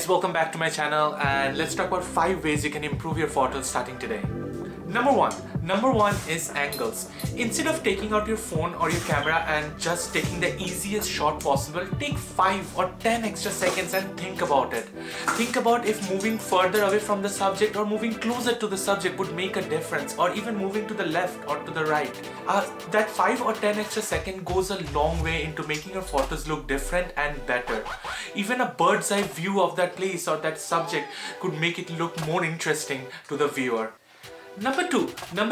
guys, welcome back to my channel and let's talk about 5 ways you can improve your photos starting today. Number one is angles. Instead of taking out your phone or your camera and just taking the easiest shot possible, take 5 or 10 extra seconds and think about it. Think about if moving further away from the subject or moving closer to the subject would make a difference, or even moving to the left or to the right. That 5 or 10 extra second goes a long way into making your photos look different and better. Even a bird's eye view of that place or that subject could make it look more interesting to the viewer. Number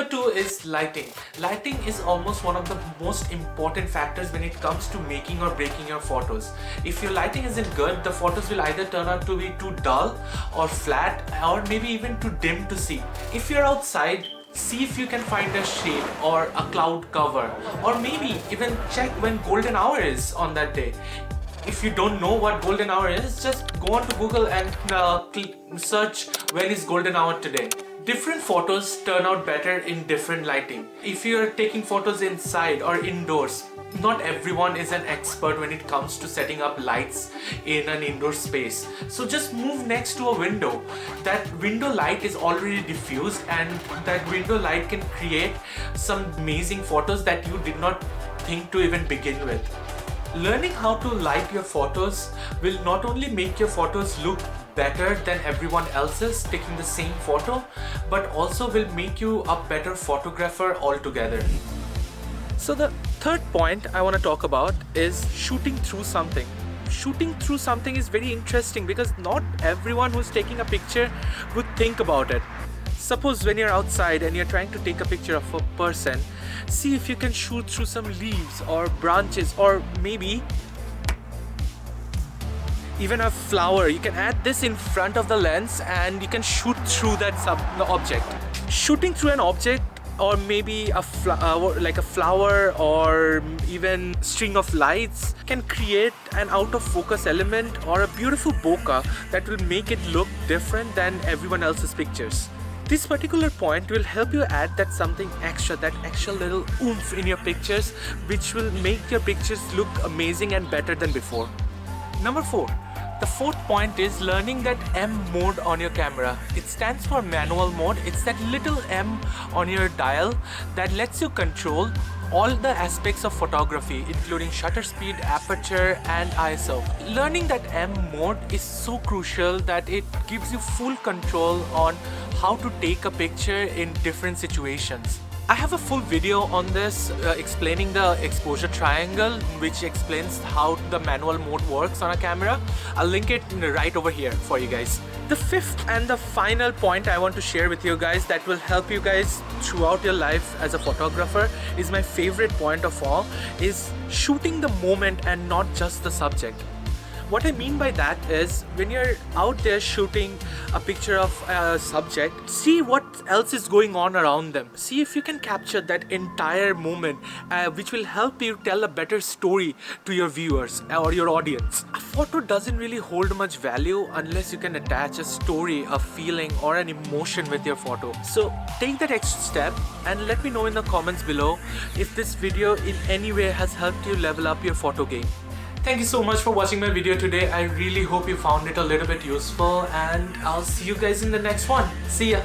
two is lighting. Lighting is almost one of the most important factors when it comes to making or breaking your photos. If your lighting isn't good, the photos will either turn out to be too dull or flat, or maybe even too dim to see. If you're outside, see if you can find a shade or a cloud cover, or maybe even check when golden hour is on that day. If you don't know what golden hour is, just go on to Google and search when is golden hour today. Different photos turn out better in different lighting. If you're taking photos inside or indoors, not everyone is an expert when it comes to setting up lights in an indoor space. So just move next to a window. That window light is already diffused, and that window light can create some amazing photos that you did not think to even begin with. Learning how to light your photos will not only make your photos look better than everyone else's taking the same photo, but also will make you a better photographer altogether. So the third point I want to talk about is shooting through something. Shooting through something is very interesting because not everyone who's taking a picture would think about it. Suppose when you're outside and you're trying to take a picture of a person, see if you can shoot through some leaves or branches, or maybe even a flower. You can add this in front of the lens and you can shoot through that object. Shooting through an object, or maybe a flower or even string of lights, can create an out of focus element or a beautiful bokeh that will make it look different than everyone else's pictures. This particular point will help you add that something extra, that extra little oomph in your pictures, which will make your pictures look amazing and better than before. Number 4. The fourth point is learning that M mode on your camera. It stands for manual mode. It's that little M on your dial that lets you control all the aspects of photography, including shutter speed, aperture and ISO. Learning that M mode is so crucial that it gives you full control on how to take a picture in different situations. I have a full video on this explaining the exposure triangle, which explains how the manual mode works on a camera. I'll link it right over here for you guys. The fifth and the final point I want to share with you guys that will help you guys throughout your life as a photographer is my favorite point of all, is shooting the moment and not just the subject. What I mean by that is, when you're out there shooting a picture of a subject, see what else is going on around them. See if you can capture that entire moment, which will help you tell a better story to your viewers or your audience. A photo doesn't really hold much value unless you can attach a story, a feeling or an emotion with your photo. So take that extra step and let me know in the comments below if this video in any way has helped you level up your photo game. Thank you so much for watching my video today. I really hope you found it a little bit useful, and I'll see you guys in the next one. See ya!